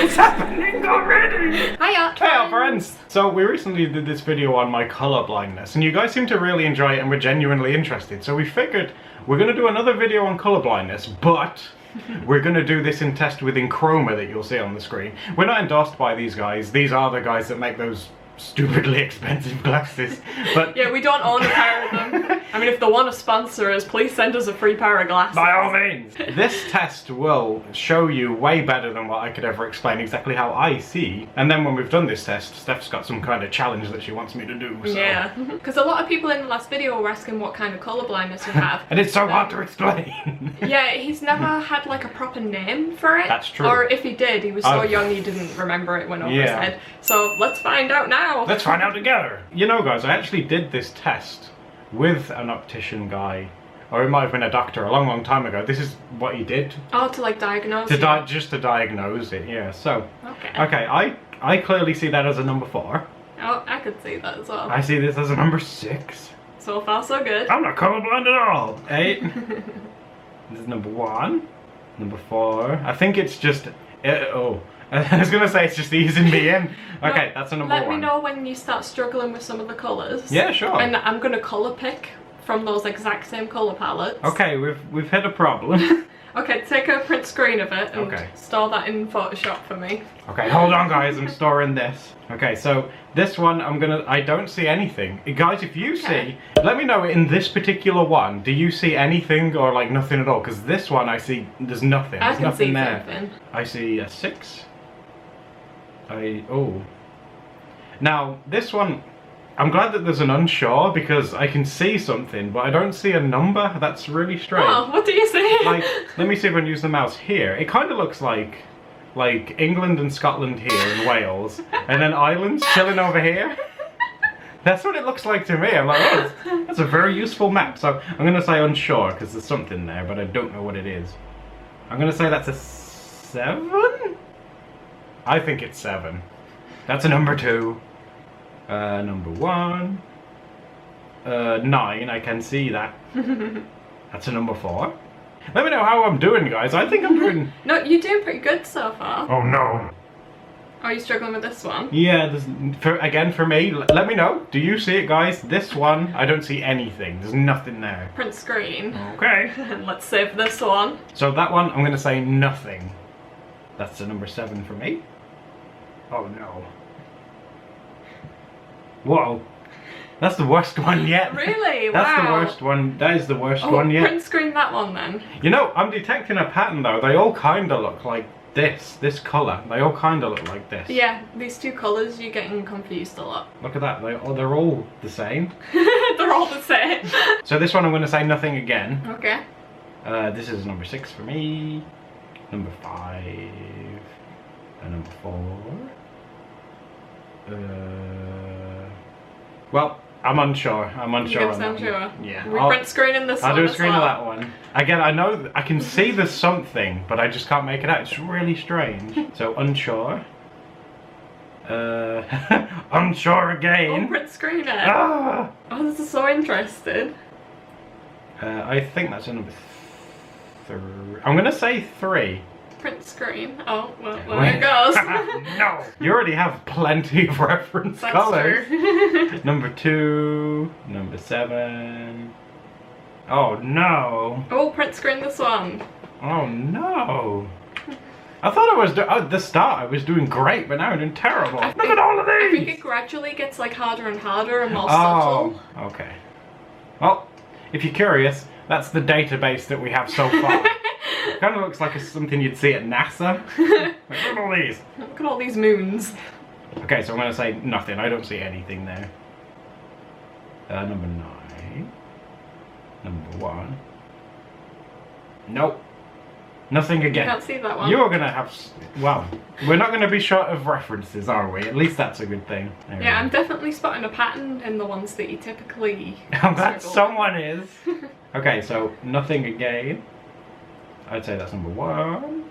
It's happening already! Hiya! Hey friends! So we recently did this video on my colorblindness and you guys seem to really enjoy it and we're genuinely interested. So we figured we're going to do another video on colorblindness, but we're going to do this in test with Chroma that you'll see on the screen. We're not endorsed by these guys. These are the guys that make those stupidly expensive glasses. But yeah, we don't own a pair of them. I mean, if they want to sponsor us, please send us a free pair of glasses. by all means! This test will show you way better than what I could ever explain exactly how I see. And then when we've done this test, Steph's got some kind of challenge that she wants me to do. So. Yeah, because a lot of people in the last video were asking what kind of colour blindness we have. And it's so hard to explain. Yeah, he's never had like a proper name for it. That's true. Or if he did, he was so young he didn't remember it went over his head. So let's find out now. Let's find out together. You know guys, I actually did this test with an optician guy, or it might have been a doctor a long time ago. This is what he did. Oh, to like diagnose just to diagnose it, yeah. So, okay, I clearly see that as a number 4. Oh, I could see that as well. I see this as a number 6. So far, so good. I'm not colorblind at all. 8. This is number 1. Number 4. I think it's just... oh. I was going to say it's just easing me in. Okay, no, that's a number 1. Let me know when you start struggling with some of the colours. Yeah, sure. And I'm going to colour pick from those exact same colour palettes. Okay, we've hit a problem. Okay, take a print screen of it and store that in Photoshop for me. Okay, hold on guys, I'm storing this. Okay, so this one I don't see anything. Guys, if you see, let me know in this particular one, do you see anything or like nothing at all? Because this one I see, there's nothing. There's nothing there. Something. I see a 6. Oh. Now, this one, I'm glad that there's an unsure because I can see something, but I don't see a number. That's really strange. Oh, what do you see? Like, let me see if I can use the mouse here. It kind of looks like England and Scotland here and Wales, and then Ireland's chilling over here. That's what it looks like to me. I'm like, oh, that's a very useful map. So I'm going to say unsure because there's something there, but I don't know what it is. I'm going to say that's a 7? I think it's 7. That's a number 2. Number 1. 9, I can see that. That's a number 4. Let me know how I'm doing, guys. I think I'm doing... No, you're doing pretty good so far. Oh no. Are you struggling with this one? Yeah, again for me, let me know. Do you see it, guys? This one, I don't see anything. There's nothing there. Print screen. Okay. And let's save this one. So that one, I'm going to say nothing. That's a number 7 for me. Oh no. Whoa. That's the worst one yet. Really? That's wow. the worst one. That is the worst one yet. Print screen that one then. You know, I'm detecting a pattern though. They all kind of look like this colour. They all kind of look like this. Yeah, these two colours, you're getting confused a lot. Look at that. They're all the same. They're all the same. So this one I'm going to say nothing again. Okay. This is number 6 for me. Number 5. And number 4. Well, I'm unsure. I'm unsure on that one. Yeah. We print screen in this one. I'll do a screen of that one. Again, I know I can see there's something, but I just can't make it out. It's really strange. So unsure. Unsure again. Oh, print screen it. Ah! Oh, this is so interesting. I think that's a number 3. I'm gonna say 3. Print screen. Oh, well, there it goes. No! You already have plenty of reference colours. Number 2. Number 7. Oh no! Oh, print screen this one. Oh no! I thought I was at the start I was doing great, but now I'm doing terrible. Look at all of these! I think it gradually gets like harder and harder and more subtle. Oh, okay. Well, if you're curious, that's the database that we have so far. Kind of looks like something you'd see at NASA. Look at all these. Look at all these moons. Okay, so I'm going to say nothing. I don't see anything there. Number 9. Number 1. Nope. Nothing again. You can't see that one. You're going to have... Well, we're not going to be short of references, are we? At least that's a good thing. Anyway. Yeah, I'm definitely spotting a pattern in the ones that you typically... I'm glad someone is. Okay, so nothing again. I'd say that's number 1.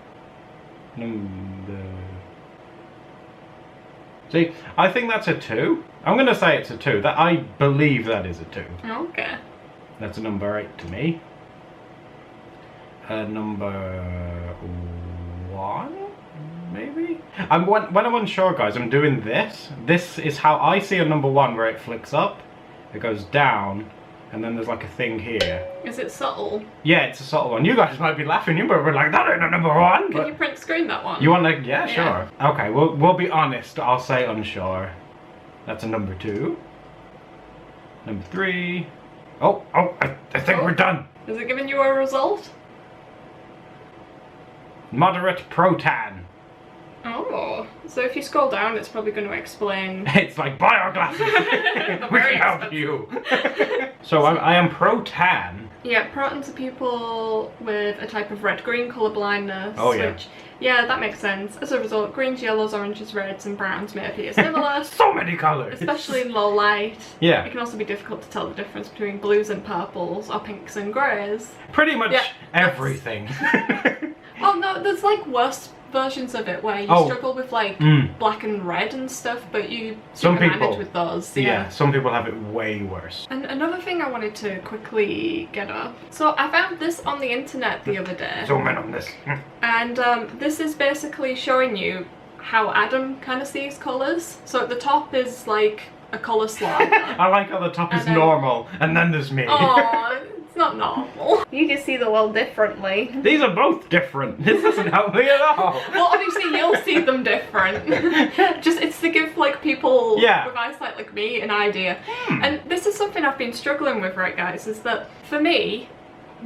See, I think that's a 2. I'm going to say it's a 2. That I believe that is a 2. Okay. That's a number 8 to me. Number 1, maybe? When I'm unsure, guys, I'm doing this. This is how I see a number 1, where it flicks up, it goes down, and then there's like a thing here. Is it subtle? Yeah, it's a subtle one. You guys might be laughing. You might be like, that ain't a number 1. Can you print screen that one? You want to? Yeah, sure. Okay, we'll be honest. I'll say unsure. That's a number 2. Number 3. Oh, I think we're done. Is it giving you a result? Moderate protan. Oh, so if you scroll down, it's probably going to explain. It's like, buy our glasses. We can help you. So I am protan. Yeah, protons are people with a type of red-green colourblindness. Oh yeah. Which, yeah, that makes sense. As a result, greens, yellows, oranges, reds, and browns may appear similar. So many colours. Especially in low light. Yeah. It can also be difficult to tell the difference between blues and purples, or pinks and greys. Pretty much everything. Oh no, there's like worse versions of it where you struggle with like black and red and stuff, but you manage with those. Yeah, some people have it way worse. And another thing I wanted to quickly get up. So I found this on the internet the other day. Zoom in on this. And this is basically showing you how Adam kind of sees colours. So at the top is like a colour slide. I like how the top is normal, and then there's me. Oh, it's not normal. You just see the world differently. These are both different. This doesn't help me at all. Well, obviously you'll see them different. Just it's to give like people with eyesight like me an idea. And this is something I've been struggling with, right, guys? Is that for me,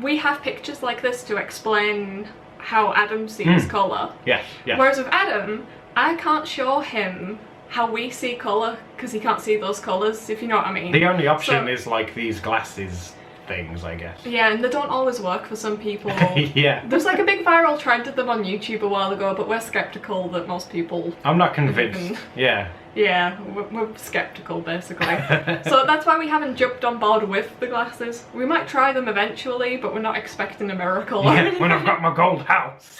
we have pictures like this to explain how Adam sees colour. Yes. Whereas with Adam, I can't show him how we see colour because he can't see those colours, if you know what I mean. The only option is like these glasses things, I guess. Yeah, and they don't always work for some people. Yeah. There's like a big viral trend of them on YouTube a while ago, but we're skeptical that most people... I'm not convinced. Yeah. Yeah, we're skeptical basically. So that's why we haven't jumped on board with the glasses. We might try them eventually, but we're not expecting a miracle. Yeah, when I've got my gold house.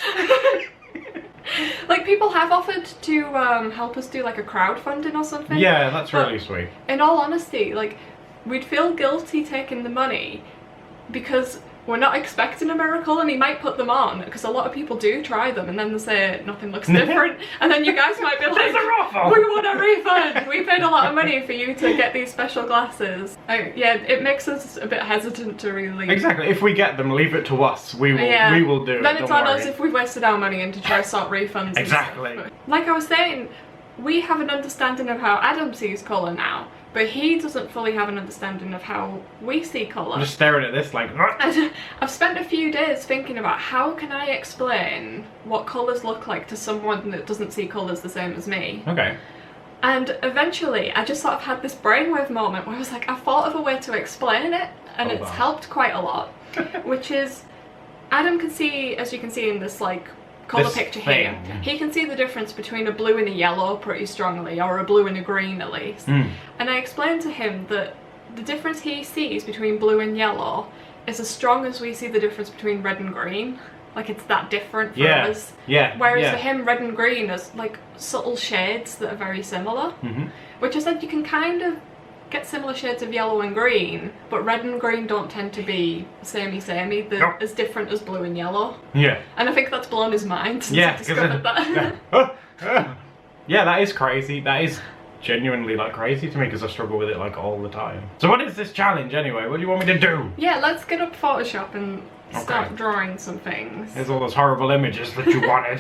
Like people have offered to help us do like a crowdfunding or something. Yeah, that's really sweet. In all honesty, like we'd feel guilty taking the money because we're not expecting a miracle, and he might put them on because a lot of people do try them and then they say nothing looks different, and then you guys might be like, we want a refund, we paid a lot of money for you to get these special glasses. Yeah, it makes us a bit hesitant to really... Exactly, if we get them, leave it to us, we will do it. Then it's on us if we've wasted our money and to try to sort refunds. Exactly. Like I was saying, we have an understanding of how Adam sees colour now, but he doesn't fully have an understanding of how we see colour. I'm just staring at this like... I've spent a few days thinking about how can I explain what colours look like to someone that doesn't see colours the same as me. Okay. And eventually I just sort of had this brainwave moment where I was like, I thought of a way to explain it, and it's helped quite a lot. Which is, Adam can see, as you can see in this like colour picture here, he can see the difference between a blue and a yellow pretty strongly, or a blue and a green at least. And I explained to him that the difference he sees between blue and yellow is as strong as we see the difference between red and green. Like it's that different for us. Whereas for him, red and green is like subtle shades that are very similar. Which I said you can kind of get similar shades of yellow and green, but red and green don't tend to be samey. They're as different as blue and yellow. Yeah. And I think that's blown his mind since he discovered that. Yeah, that is crazy. That is genuinely like crazy to me because I struggle with it like all the time. So what is this challenge anyway? What do you want me to do? Yeah, let's get up Photoshop and start drawing some things. There's all those horrible images that you wanted.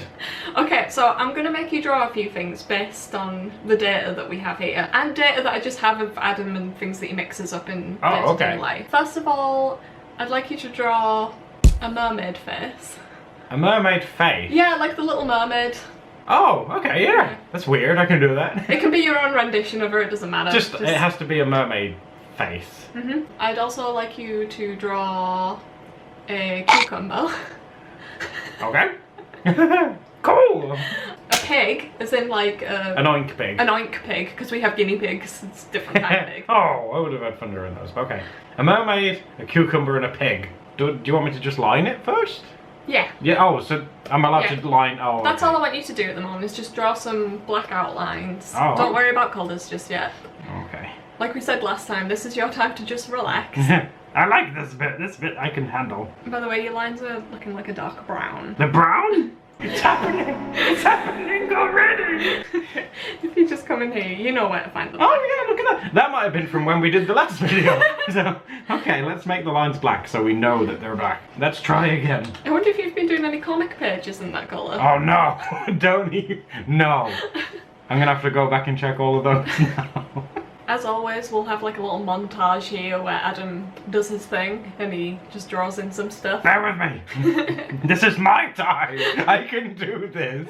Okay, so I'm going to make you draw a few things based on the data that we have here, and data that I just have of Adam and things that he mixes up in day-to-day life. First of all, I'd like you to draw a mermaid face. A mermaid face? Yeah, like the Little Mermaid. Oh, okay, yeah. That's weird, I can do that. It can be your own rendition of her, it doesn't matter. Just it has to be a mermaid face. I'd also like you to draw a cucumber. Okay. Cool! A pig, as in like an oink pig. An oink pig, because we have guinea pigs, it's a different kind of pig. Oh, I would have had fun doing those. Okay. A mermaid, a cucumber, and a pig. Do you want me to just line it first? Yeah. Yeah, oh, so I'm allowed to line... Oh, that's all I want you to do at the moment, is just draw some black outlines. Oh. Don't worry about colours just yet. Okay. Like we said last time, this is your time to just relax. I like this bit. This bit I can handle. By the way, your lines are looking like a dark brown. The brown? It's happening! It's happening, in here. You know where to find them. Oh yeah, look at that. That might have been from when we did the last video. So, okay, let's make the lines black so we know that they're black. Let's try again. I wonder if you've been doing any comic pages in that colour. Oh no, don't you? No. I'm gonna have to go back and check all of those now. As always, we'll have like a little montage here where Adam does his thing and he just draws in some stuff. Bear with me. This is my time. I can do this.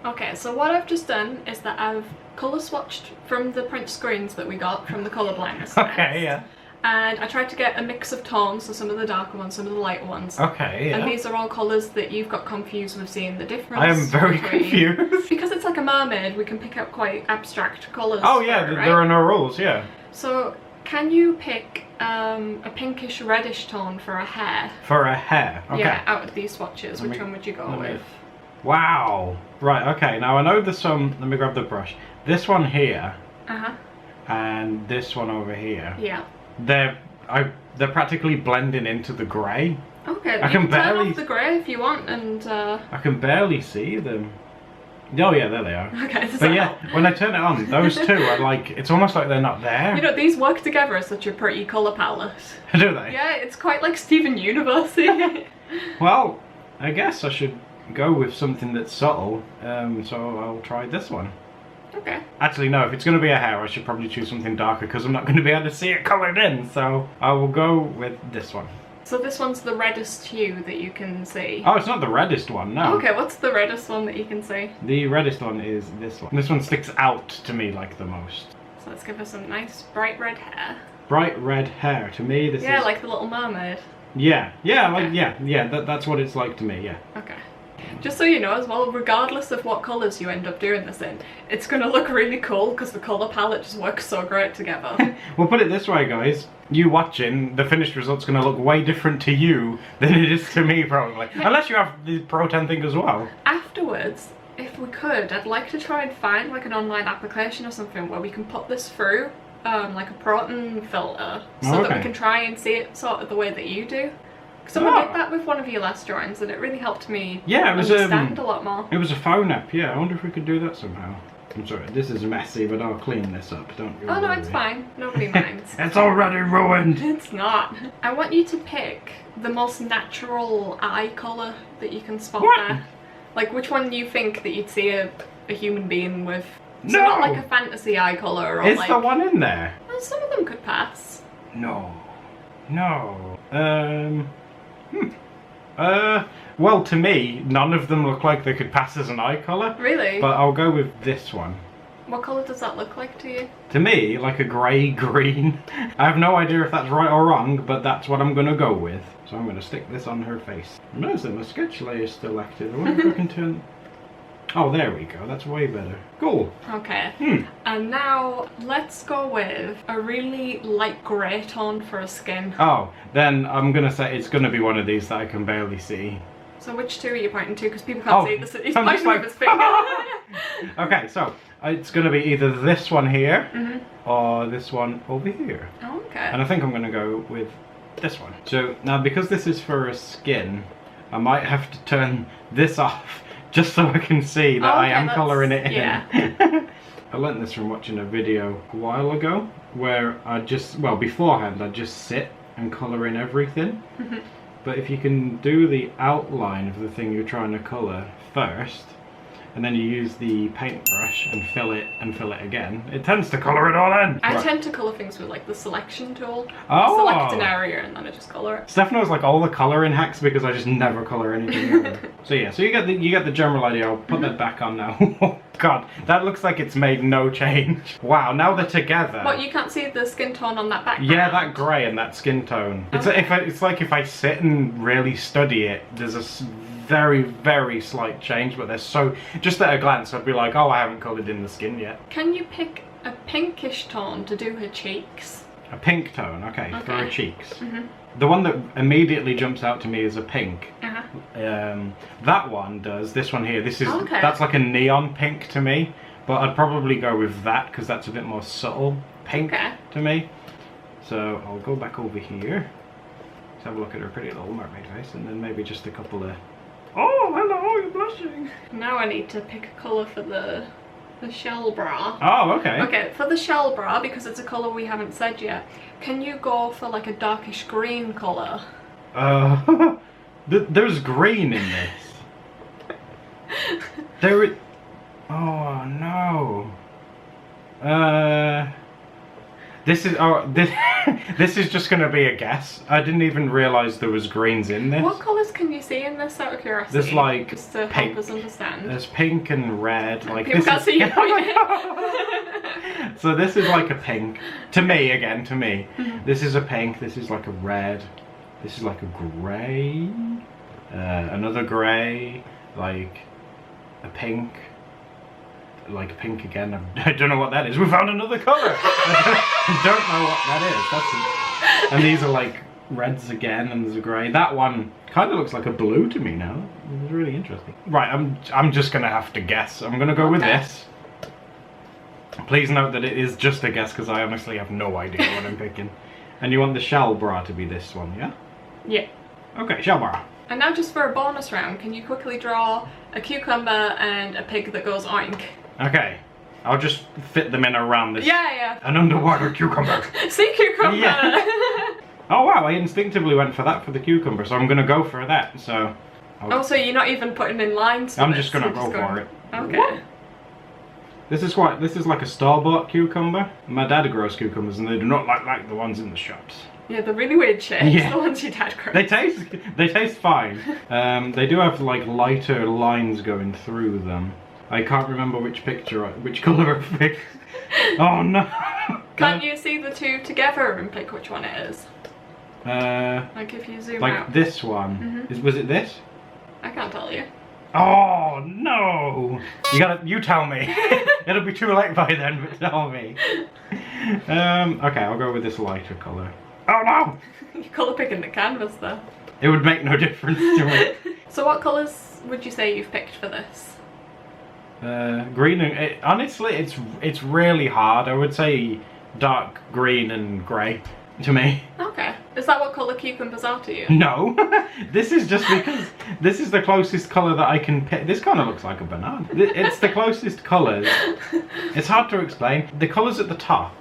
Okay, so what I've just done is that I've colour swatched from the print screens that we got from the Colorblindness. Okay, yeah. And I tried to get a mix of tones, so some of the darker ones, some of the lighter ones. Okay, yeah. And these are all colours that you've got confused with seeing the difference. I am very between... confused. Because it's like a mermaid, we can pick out quite abstract colours. Oh yeah, right? there are no rules, yeah. So, can you pick a pinkish reddish tone for a hair? For a hair, okay. Yeah, out of these swatches, which one would you go with? Wow. Right, okay, now I know there's some, let me grab the brush. This one here, and this one over here. Yeah. They're practically blending into the grey. Okay, I can barely turn off the grey if you want, and I can barely see them. Oh yeah, there they are. Okay, but yeah, when I turn it on, those two are like, it's almost like they're not there. You know, these work together as such a pretty colour palette. Do they? Yeah, it's quite like Steven Universe-y. Well, I guess I should go with something that's subtle, so I'll try this one. Okay. Actually, no, if it's going to be a hair, I should probably choose something darker because I'm not going to be able to see it coloured in, so I will go with this one. So this one's the reddest hue that you can see? Oh, it's not the reddest one, no. Okay, what's the reddest one that you can see? The reddest one is this one. This one sticks out to me like the most. So let's give her some nice bright red hair. Bright red hair, to me this is... Yeah, like the Little Mermaid. Yeah, like, that's what it's like to me, yeah. Okay. Just so you know as well, regardless of what colours you end up doing this in, it's going to look really cool because the colour palette just works so great together. We'll put it this way, guys. You watching, the finished result's going to look way different to you than it is to me, probably. Yeah. Unless you have the Pro 10 thing as well. Afterwards, if we could, I'd like to try and find like an online application or something where we can put this through, like a proton filter, so that we can try and see it sort of the way that you do. Someone did that with one of your last drawings and it really helped me understand a lot more. It was a phone app, yeah. I wonder if we could do that somehow. I'm sorry, this is messy, but I'll clean this up, don't you? Oh no, it's fine. Nobody minds. It's already ruined! It's not. I want you to pick the most natural eye colour that you can spot there. Like which one you think that you'd see a human being with. So not like a fantasy eye colour or is like... the one in there? Well, some of them could pass. No. Well, to me, none of them look like they could pass as an eye colour. Really? But I'll go with this one. What colour does that look like to you? To me, like a grey-green. I have no idea if that's right or wrong, but that's what I'm going to go with. So I'm going to stick this on her face. Notice that my sketch layer is still active. I wonder if I can turn... Oh, there we go. That's way better. Cool. Okay. And now let's go with a really light grey tone for a skin. Oh, then I'm going to say it's going to be one of these that I can barely see. So which two are you pointing to? Because people can't see this. He's pointing with his finger. Okay, so it's going to be either this one here or this one over here. Oh, okay. And I think I'm going to go with this one. So now because this is for a skin, I might have to turn this off just so I can see that I am colouring it in. Yeah. I learnt this from watching a video a while ago where beforehand I'd just sit and colour in everything. But if you can do the outline of the thing you're trying to colour first, and then you use the paintbrush and fill it again, it tends to colour it all in. I tend to colour things with like the selection tool. Oh. Select an area and then I just colour it. Steph knows like all the colouring hacks because I just never colour anything ever. So yeah, so you get the general idea. I'll put that back on now. Oh god, that looks like it's made no change. Wow, now they're together. What, you can't see the skin tone on that background? Yeah, that grey and that skin tone. It's like if I sit and really study it, there's a very, very slight change, but there's so... Just at a glance, I'd be like, oh, I haven't coloured in the skin yet. Can you pick a pinkish tone to do her cheeks? A pink tone, okay. For her cheeks. The one that immediately jumps out to me is a pink. That one does. This one here, that's like a neon pink to me, but I'd probably go with that because that's a bit more subtle pink to me. So I'll go back over here. Let's have a look at her pretty little mermaid face, and then maybe just a couple of Oh, hello, you're blushing. Now I need to pick a colour for the shell bra. Oh, okay. Okay, for the shell bra, because it's a colour we haven't said yet, can you go for like a darkish green colour? There's green in this. Oh no. This is just gonna be a guess. I didn't even realise there was greens in this. What colours can you see in this, out of curiosity? There's like just to pink. help us understand. There's pink and red. Like People this can't is... see you pointing. So this is like a pink. To me, again, to me. Mm-hmm. This is a pink, this is like a red. This is like a grey. Another grey. Like a pink. Like a pink again. I don't know what that is. We found another colour. I don't know what that is. And these are like reds again, and there's a grey. That one kind of looks like a blue to me now. It's really interesting. Right, I'm just gonna have to guess. I'm gonna go with this. Please note that it is just a guess because I honestly have no idea what I'm picking. And you want the shell bra to be this one, yeah? Yeah. Okay, shell bra. And now just for a bonus round, can you quickly draw a cucumber and a pig that goes oink? Okay, I'll just fit them in around this. Yeah. An underwater cucumber. Sea cucumber! Yeah. Oh wow, I instinctively went for that for the cucumber, so I'm gonna go for that, so... Oh, so you're not even putting in lines for I'm this, just gonna you're go for it. Okay. What? This is like a store-bought cucumber. My dad grows cucumbers and they do not like the ones in the shops. Yeah, the really weird shapes, Yeah. the ones your dad grows. They taste fine. They do have like lighter lines going through them. I can't remember which colour I picked. Oh no! Can't you see the two together and pick which one it is? Like if you zoom out. Like this one. Mm-hmm. Was it this? I can't tell you. Oh no! You tell me. It'll be too late by then, but tell me. Okay, I'll go with this lighter colour. Oh no! You're colour picking the canvas though. It would make no difference to me. So what colours would you say you've picked for this? Green and honestly, it's really hard. I would say dark green and grey to me. Okay. Is that what colour cucumbers are to you? No, this is just because this is the closest colour that I can pick. This kind of looks like a banana. It's the closest colours. It's hard to explain. The colours at the top,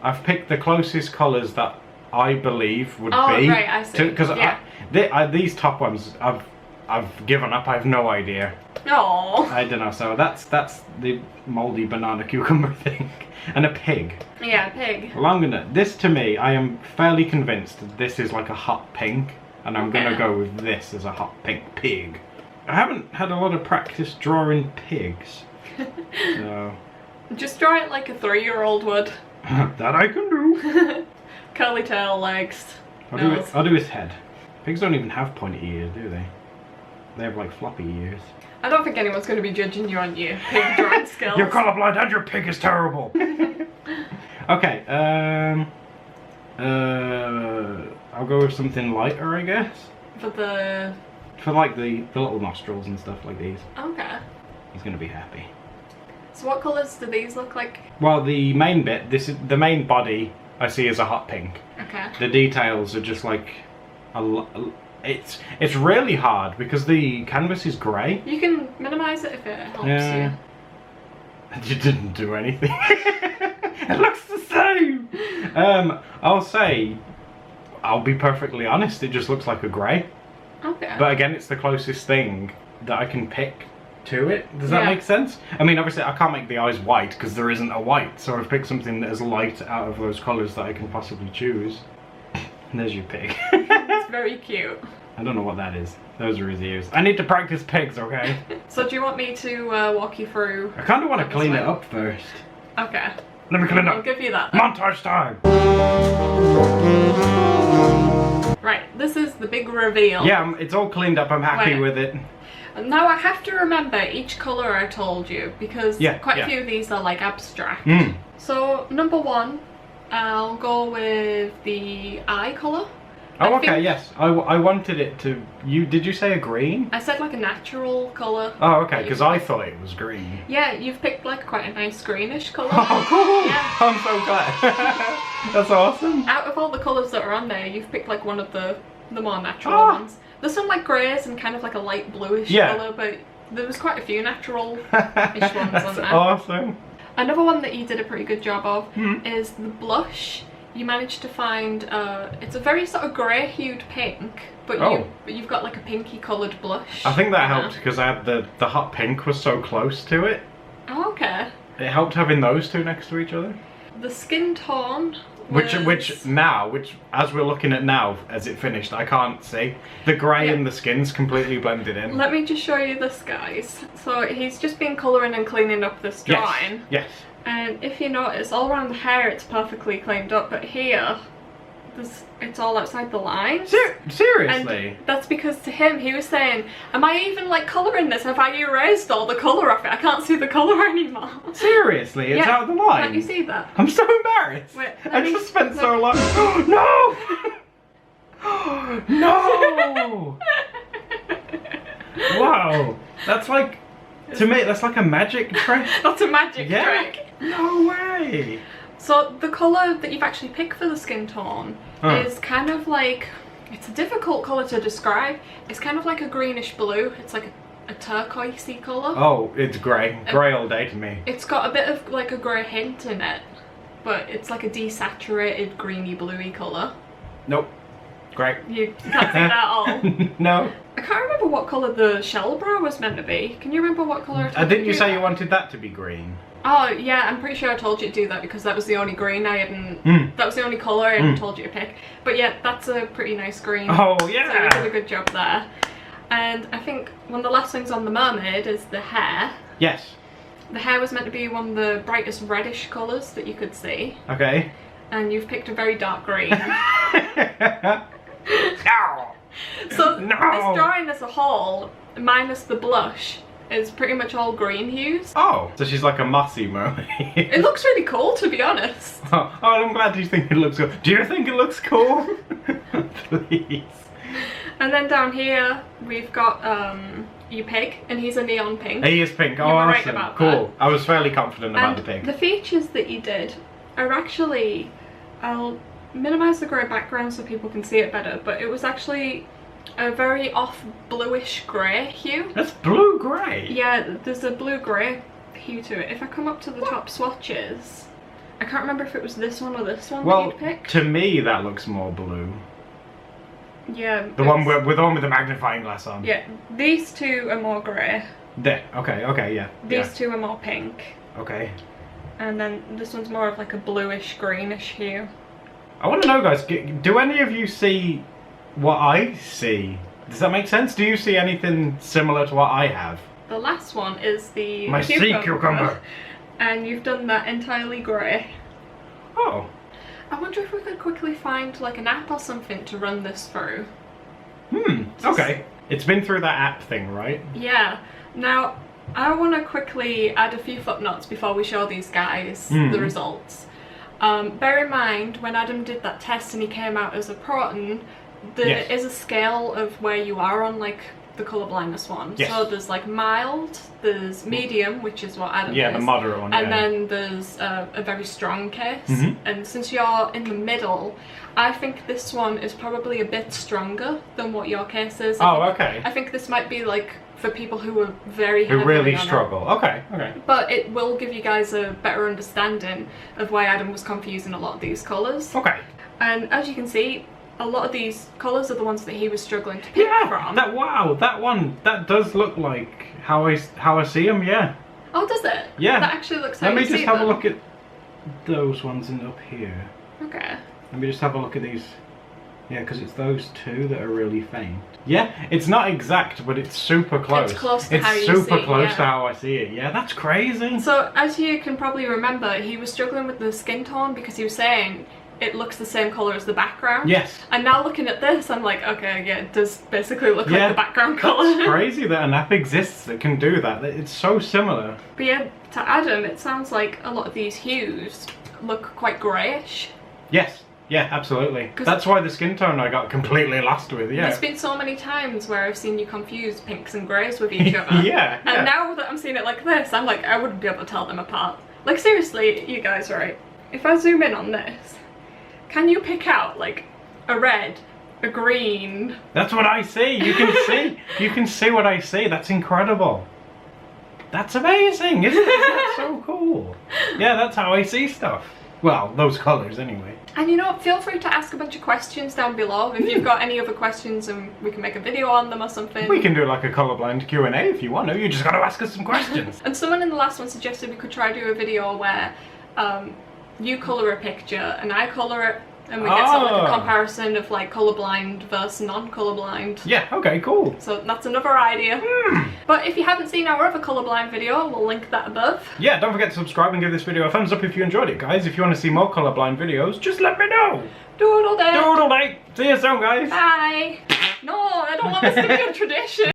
I've picked the closest colours that I believe would be. Oh, right, I see. Because yeah. These top ones, I've given up. I have no idea. Oh. I don't know. So that's the mouldy banana cucumber thing, and a pig. Yeah, pig. Well, this to me, I am fairly convinced that this is like a hot pink, and I'm gonna go with this as a hot pink pig. I haven't had a lot of practice drawing pigs, so... Just draw it like a 3-year-old would. That I can do. Curly tail, legs, I'll do his head. Pigs don't even have pointy ears, do they? They have like floppy ears. I don't think anyone's going to be judging you on your pig drawing skills. You're colorblind and your pig is terrible. Okay, I'll go with something lighter, I guess. For like the little nostrils and stuff like these. Okay. He's gonna be happy. So what colours do these look like? Well, the main bit, this is the main body I see as a hot pink. Okay. The details are just like it's really hard because the canvas is grey. You can minimise it if it helps you. You didn't do anything. It looks the same. I'll be perfectly honest, it just looks like a grey. Okay. But again, it's the closest thing that I can pick to it. Does that make sense? I mean, obviously I can't make the eyes white because there isn't a white, so I've picked something that is light out of those colours that I can possibly choose. And there's your pig. It's very cute. I don't know what that is. Those are his ears. I need to practice pigs, okay? So do you want me to walk you through? I kind of want to clean it up first. Okay. Let me clean it up. I'll give you that then. Montage time! Right, this is the big reveal. Yeah, it's all cleaned up. I'm happy with it. Now I have to remember each colour I told you because quite a few of these are like abstract. So number 1, I'll go with the eye colour. Oh, okay, yes. I wanted it to... Did you say a green? I said like a natural colour. Oh, okay, because I thought it was green. Yeah, you've picked like quite a nice greenish colour. Oh, cool! Yeah. I'm so glad. That's awesome. Out of all the colours that are on there, you've picked like one of the more natural ones. There's some like greys and kind of like a light bluish colour, but there was quite a few natural-ish ones on there. Awesome. Another one that you did a pretty good job of is the blush. You managed to find, it's a very sort of grey hued pink, but you've got like a pinky coloured blush. I think that helped because I had the hot pink was so close to it. Oh, okay. It helped having those two next to each other. The skin tone Which as we're looking at now, as it finished, I can't see. The grey and the skin's completely blended in. Let me just show you this, guys. So he's just been colouring and cleaning up this drawing. Yes. And if you notice, all around the hair it's perfectly cleaned up, but here, it's all outside the line. Seriously? And that's because to him, he was saying, am I even like colouring this? Have I erased all the colour off it? I can't see the colour anymore. Seriously? It's out of the line? Can you see that? I'm so embarrassed. Wait, I just spent so long. No! No! Wow. That's like, to me, that's like a magic trick. That's a magic trick. No way. So the colour that you've actually picked for the skin tone is kind of like, it's a difficult colour to describe. It's kind of like a greenish blue. It's like a turquoisey colour. Oh, it's grey. Grey all day to me. It's got a bit of like a grey hint in it, but it's like a desaturated greeny bluey colour. Nope. Grey. You can't see that at all. No. I can't remember what colour the shell brow was meant to be. Can you remember what colour? Didn't you say you wanted that to be green? Oh yeah, I'm pretty sure I told you to do that because that was the only green I hadn't. That was the only colour I hadn't told you to pick. But yeah, that's a pretty nice green. Oh yeah. So you did a good job there. And I think one of the last things on the mermaid is the hair. Yes. The hair was meant to be one of the brightest reddish colours that you could see. Okay. And you've picked a very dark green. Ow. So this drawing as a whole, minus the blush, is pretty much all green hues. Oh, so she's like a mossy mermaid. It looks really cool, to be honest. Oh, I'm glad you think it looks cool. Do you think it looks cool? Please. And then down here, we've got you pig, and he's a neon pink. He is pink. Oh, you were awesome. Right about cool. That. I was fairly confident about and the pig. The features that you did are actually, I'll minimise the grey background so people can see it better, but it was actually a very off bluish grey hue. That's blue-grey? Yeah, there's a blue-grey hue to it. If I come up to the top swatches, I can't remember if it was this one or this one that you'd picked. To me that looks more blue. Yeah. The one with the one with the magnifying glass on. Yeah, these two are more grey. There. Okay, yeah. These two are more pink. Okay. And then this one's more of like a bluish greenish hue. I want to know, guys, do any of you see what I see? Does that make sense? Do you see anything similar to what I have? The last one is the My sea cucumber. And you've done that entirely grey. Oh. I wonder if we could quickly find like an app or something to run this through. Okay. It's been through that app thing, right? Yeah. Now, I want to quickly add a few footnotes before we show these guys the results. Bear in mind, when Adam did that test and he came out as a proton, there is a scale of where you are on like the colourblindness one. Yes. So there's like mild, there's medium, which is what Adam is. The moderate one, and then there's a very strong case. And since you're in the middle, I think this one is probably a bit stronger than what your case is. I think this might be like for people who are very heavily who really on struggle. it. Okay. But it will give you guys a better understanding of why Adam was confusing a lot of these colours. Okay. And as you can see, a lot of these colours are the ones that he was struggling to pick from. That one, that does look like how I see them, yeah. Oh, does it? Yeah. That actually looks how Let me you just see have them. a look at those ones in up here. Okay. Let me just have a look at these. Yeah, because it's those two that are really faint. Yeah, it's not exact, but it's super close. It's close to how you see It's super it, close to how I see it. Yeah, that's crazy. So, as you can probably remember, he was struggling with the skin tone because he was saying it looks the same colour as the background. Yes. And now looking at this, I'm like, okay, yeah, it does basically look like the background colour. It's crazy that an app exists that can do that. It's so similar. But yeah, to Adam, it sounds like a lot of these hues look quite greyish. Yes. Yeah, absolutely. That's why the skin tone I got completely lost with, yeah. There's been so many times where I've seen you confuse pinks and greys with each other. Yeah. And now that I'm seeing it like this, I'm like, I wouldn't be able to tell them apart. Like, seriously, you guys, right? If I zoom in on this, can you pick out, like, a red a green. That's what I see. You can see. You can see what I see. That's incredible. That's amazing, isn't it? That's so cool. Yeah, that's how I see stuff. Well, those colours anyway. And you know, feel free to ask a bunch of questions down below if you've got any other questions, and we can make a video on them or something. We can do like a colourblind Q&A if you want to. You just got to ask us some questions. And someone in the last one suggested we could try do a video where you colour a picture and I colour it, and we get sort of like a comparison of like colourblind versus non-colourblind. Yeah, okay, cool. So that's another idea. But if you haven't seen our other colourblind video, we'll link that above. Yeah, don't forget to subscribe and give this video a thumbs up if you enjoyed it, guys. If you want to see more colourblind videos, just let me know. Doodle day. Doodle day. See you soon, guys. Bye. No, I don't want this to be a tradition.